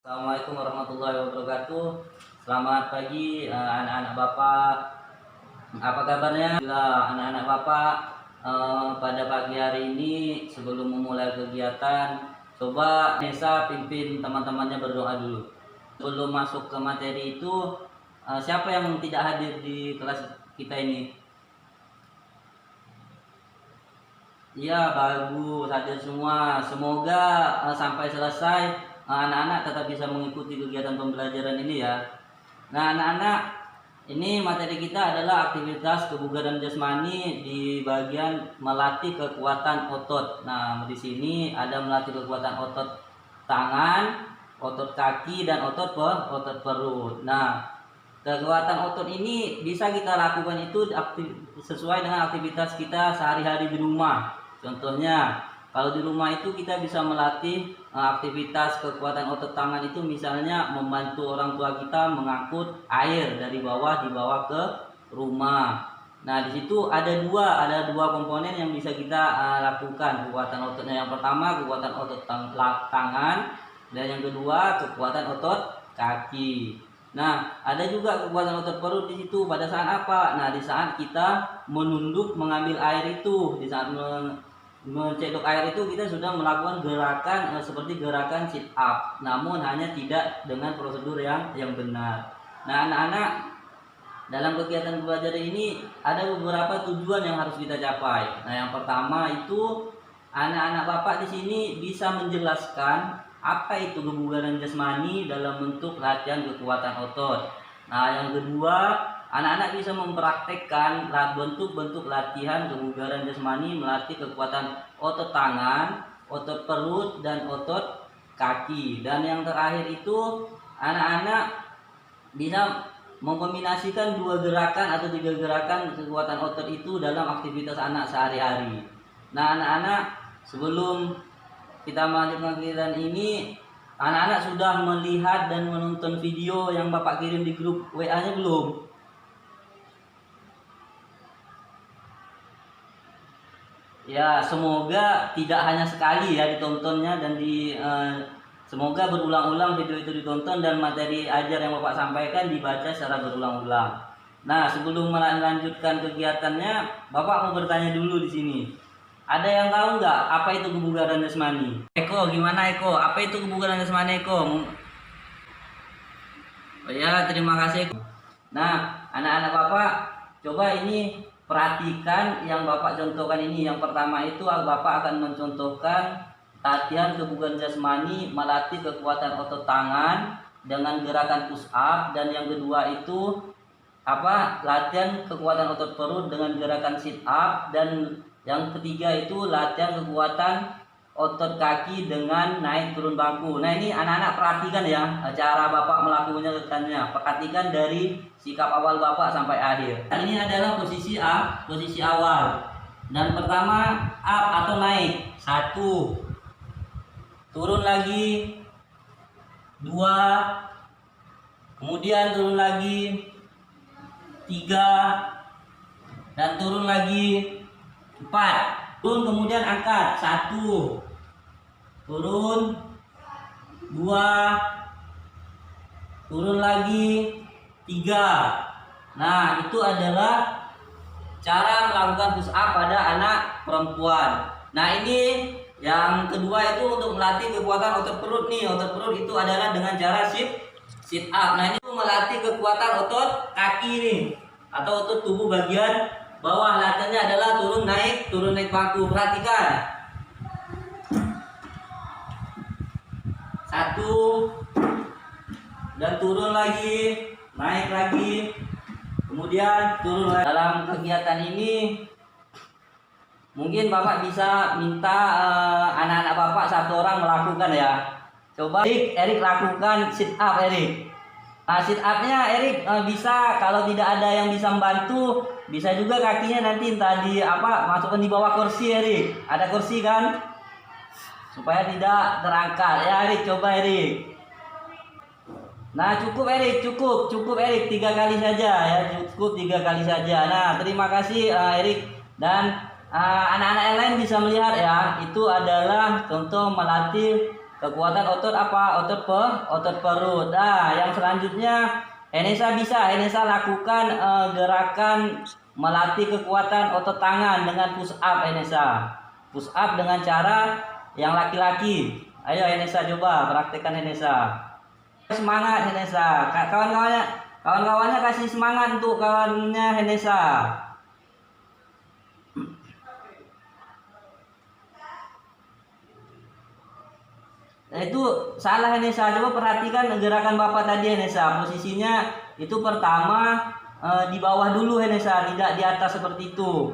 Assalamualaikum warahmatullahi wabarakatuh. Selamat pagi anak-anak Bapak. Apa kabarnya? Anak-anak Bapak pada pagi hari ini sebelum memulai kegiatan, coba Nesa pimpin teman-temannya berdoa dulu. Sebelum masuk ke materi itu, siapa yang tidak hadir di kelas kita ini? Iya, bagus, hadir semua. Semoga sampai selesai anak-anak tetap bisa mengikuti kegiatan pembelajaran ini ya. Nah, anak-anak, ini materi kita adalah aktivitas kebugaran jasmani di bagian melatih kekuatan otot. Nah, di sini ada melatih kekuatan otot tangan, otot kaki, dan otot perut. Nah, kekuatan otot ini bisa kita lakukan itu sesuai dengan aktivitas kita sehari-hari di rumah. Contohnya, kalau di rumah itu kita bisa melatih aktivitas kekuatan otot tangan itu, misalnya membantu orang tua kita mengangkut air dari bawah dibawa ke rumah. Nah, di situ ada dua komponen yang bisa kita lakukan kekuatan ototnya. Yang pertama kekuatan otot tangan, dan yang kedua kekuatan otot kaki. Nah, ada juga kekuatan otot perut di situ pada saat apa? Nah, di saat kita menunduk mengambil air itu, di saat mencedok air itu kita sudah melakukan gerakan seperti gerakan sit up, namun hanya tidak dengan prosedur yang benar. Nah, anak-anak, dalam kegiatan belajar ini ada beberapa tujuan yang harus kita capai. Nah, yang pertama itu anak-anak Bapak di sini bisa menjelaskan apa itu kebugaran jasmani dalam bentuk latihan kekuatan otot. Nah, yang kedua, anak-anak bisa mempraktekkan bentuk-bentuk latihan kebugaran jasmani melatih kekuatan otot tangan, otot perut, dan otot kaki. Dan yang terakhir itu anak-anak bisa mengkombinasikan 2 gerakan atau 3 gerakan kekuatan otot itu dalam aktivitas anak sehari-hari. Nah, anak-anak, sebelum kita melanjutkan kegiatan ini, anak-anak sudah melihat dan menonton video yang Bapak kirim di grup WA-nya belum? Ya, semoga tidak hanya sekali ya ditontonnya, dan semoga berulang-ulang video itu ditonton dan materi ajar yang Bapak sampaikan dibaca secara berulang-ulang. Nah, sebelum melanjutkan kegiatannya, Bapak mau bertanya dulu di sini. Ada yang tahu nggak apa itu kebugaran jasmani? Eko, gimana Eko? Apa itu kebugaran jasmani Eko? Oh ya, terima kasih Eko. Nah, anak-anak Bapak, coba ini perhatikan yang Bapak contohkan ini. Yang pertama itu Bapak akan mencontohkan latihan kebugaran jasmani melatih kekuatan otot tangan dengan gerakan push up, dan yang kedua itu latihan kekuatan otot perut dengan gerakan sit up, dan yang ketiga itu latihan kekuatan otot kaki dengan naik turun bangku. Nah, ini anak-anak perhatikan ya cara Bapak melakukannya. Perhatikan dari sikap awal Bapak sampai akhir. Nah, ini adalah posisi awal. Dan pertama up atau naik. 1. Turun lagi. 2. Kemudian turun lagi. 3. Dan turun lagi. 4. Turun kemudian angkat. 1. Turun. 2. Turun lagi. 3. Nah, itu adalah cara melakukan push up pada anak perempuan. Nah, ini yang kedua itu untuk melatih kekuatan otot perut nih. Otot perut itu adalah dengan cara sit up. Nah, ini melatih kekuatan otot kaki nih, atau otot tubuh bagian bawah. Latihannya adalah turun naik bangku. Perhatikan. 1. Dan turun lagi, naik lagi, kemudian turun lagi. Dalam kegiatan ini mungkin Bapak bisa minta anak-anak Bapak 1 orang melakukan ya. Coba Erik lakukan sit up Erik. Nah, sit up-nya Erik bisa, kalau tidak ada yang bisa membantu, bisa juga kakinya nanti entah masukkan di bawah kursi Erik. Ada kursi kan? Supaya tidak terangkat. Ya Erik, coba Erik. Nah, cukup Erik, cukup Erik 3 kali saja ya, cukup 3 kali saja. Nah, terima kasih Erik, dan anak-anak yang lain bisa melihat ya, itu adalah contoh melatih kekuatan otot apa? Otot perut. Nah, yang selanjutnya Henesa lakukan gerakan melatih kekuatan otot tangan dengan push up Henesa. Push up dengan cara yang laki-laki. Ayo Henesa coba praktekkan Henesa. Semangat Henesa. Kawan-kawannya kasih semangat untuk kawannya Henesa. Nah, itu salah Henesa. Coba perhatikan gerakan Bapak tadi Henesa. Posisinya itu pertama di bawah dulu Henesa, tidak di atas seperti itu.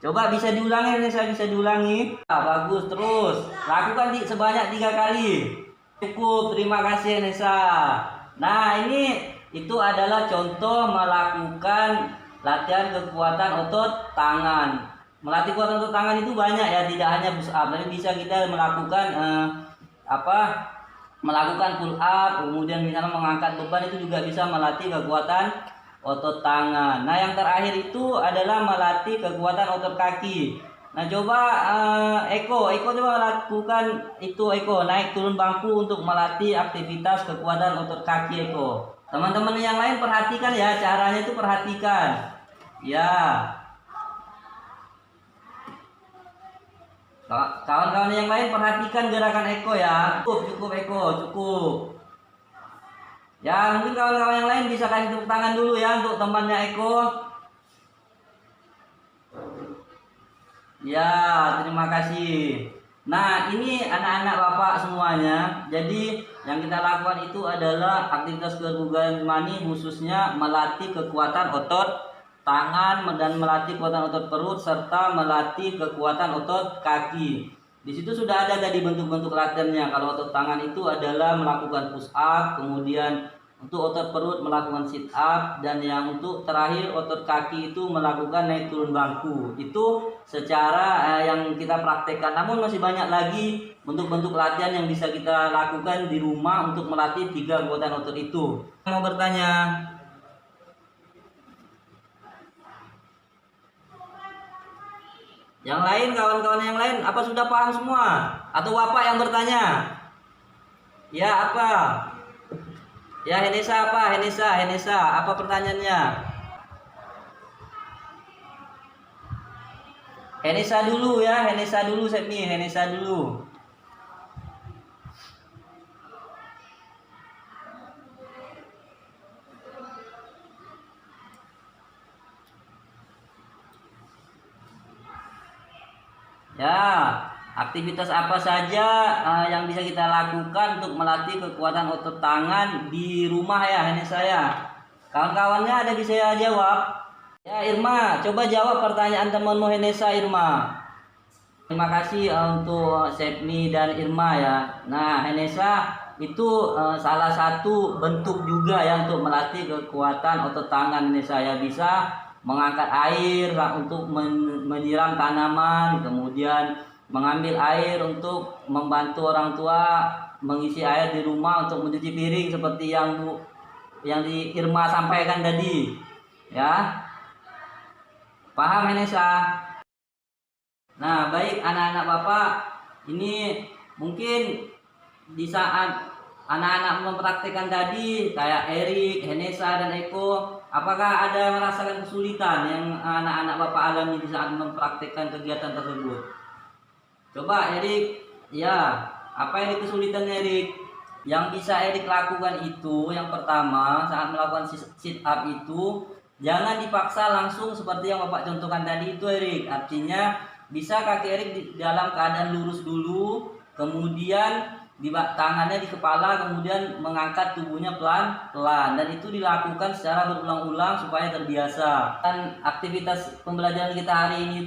Coba bisa diulangi Henesa, bisa diulangi. Bagus, terus lakukan sebanyak 3 kali. Cukup, terima kasih Henesa. Nah, itu adalah contoh melakukan latihan kekuatan otot tangan. Melatih kekuatan otot tangan itu banyak ya, tidak hanya push up, tapi bisa kita melakukan melakukan pull up, kemudian misalnya mengangkat beban, itu juga bisa melatih kekuatan otot tangan. Nah, yang terakhir itu adalah melatih kekuatan otot kaki. Nah, coba Eko coba lakukan itu Eko, naik turun bangku untuk melatih aktivitas kekuatan otot kaki Eko. Teman-teman yang lain perhatikan ya, caranya itu perhatikan. Ya. Kawan-kawan yang lain perhatikan gerakan Eko ya. Cukup Eko, cukup. Ya, mungkin kawan-kawan yang lain bisa kasih tepuk tangan dulu ya untuk temannya Eko. Ya, terima kasih. Nah, ini anak-anak Bapak semuanya. Jadi, yang kita lakukan itu adalah aktivitas kebugaran jasmani, khususnya melatih kekuatan otot tangan dan melatih kekuatan otot perut serta melatih kekuatan otot kaki. Di situ sudah ada tadi bentuk-bentuk latihannya. Kalau otot tangan itu adalah melakukan push up, kemudian untuk otot perut melakukan sit up, dan yang untuk terakhir otot kaki itu melakukan naik turun bangku. Itu secara yang kita praktekkan. Namun masih banyak lagi bentuk-bentuk latihan yang bisa kita lakukan di rumah untuk melatih 3 kekuatan otot itu. Mau bertanya? Yang lain, kawan-kawan yang lain, apa sudah paham semua? Atau Bapak yang bertanya? Ya, apa? Ya, Henesa apa? Henesa, apa pertanyaannya? Henesa dulu ya, Henesa dulu Sepni, Henesa dulu. Ya, aktivitas apa saja yang bisa kita lakukan untuk melatih kekuatan otot tangan di rumah ya, ini saya. Kawan-kawannya ada bisa jawab? Ya, Irma, coba jawab pertanyaan temanmu Henesa, Irma. Terima kasih untuk Sepni dan Irma ya. Nah, Henesa itu salah satu bentuk juga ya untuk melatih kekuatan otot tangan Henesa ya, bisa mengangkat air untuk menyiram tanaman, kemudian mengambil air untuk membantu orang tua mengisi air di rumah untuk mencuci piring seperti yang di Irma sampaikan tadi. Ya. Paham Henesa? Nah, baik anak-anak Bapak, ini mungkin di saat anak-anak mempraktikkan tadi kayak Erik, Henesa dan Eko, apakah ada merasakan kesulitan yang anak-anak Bapak alami di saat mempraktikkan kegiatan tersebut? Coba Erik, ya, apa ini kesulitannya Erik? Yang bisa Erik lakukan itu, yang pertama saat melakukan sit up itu, jangan dipaksa langsung seperti yang Bapak contohkan tadi itu Erik. Artinya bisa kaki Erik dalam keadaan lurus dulu, kemudian tangannya di kepala, kemudian mengangkat tubuhnya pelan-pelan, dan itu dilakukan secara berulang-ulang supaya terbiasa. Dan aktivitas pembelajaran kita hari ini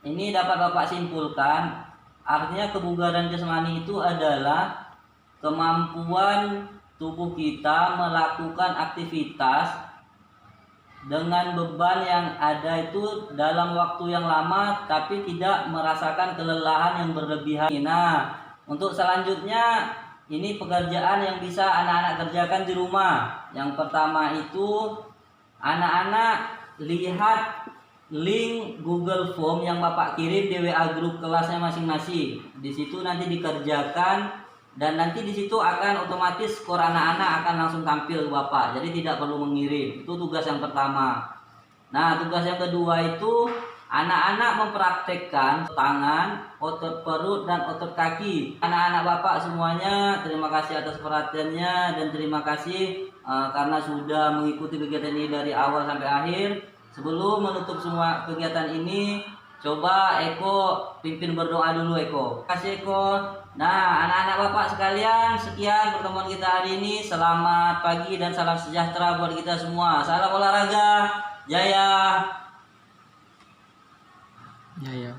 ini dapat Bapak simpulkan, artinya kebugaran jasmani itu adalah kemampuan tubuh kita melakukan aktivitas dengan beban yang ada itu dalam waktu yang lama tapi tidak merasakan kelelahan yang berlebihan. Nah, untuk selanjutnya ini pekerjaan yang bisa anak-anak kerjakan di rumah. Yang pertama itu anak-anak lihat link Google Form yang Bapak kirim di WA grup kelasnya masing-masing. Di situ nanti dikerjakan dan nanti di situ akan otomatis skor anak-anak akan langsung tampil ke Bapak. Jadi tidak perlu mengirim. Itu tugas yang pertama. Nah, tugas yang kedua itu anak-anak mempraktekkan tangan, otot perut dan otot kaki. Anak-anak Bapak semuanya, terima kasih atas perhatiannya dan terima kasih karena sudah mengikuti kegiatan ini dari awal sampai akhir. Sebelum menutup semua kegiatan ini, coba Eko pimpin berdoa dulu Eko. Terima kasih Eko. Nah, anak-anak Bapak sekalian, sekian pertemuan kita hari ini. Selamat pagi dan salam sejahtera buat kita semua. Salam olahraga, jaya. Ya.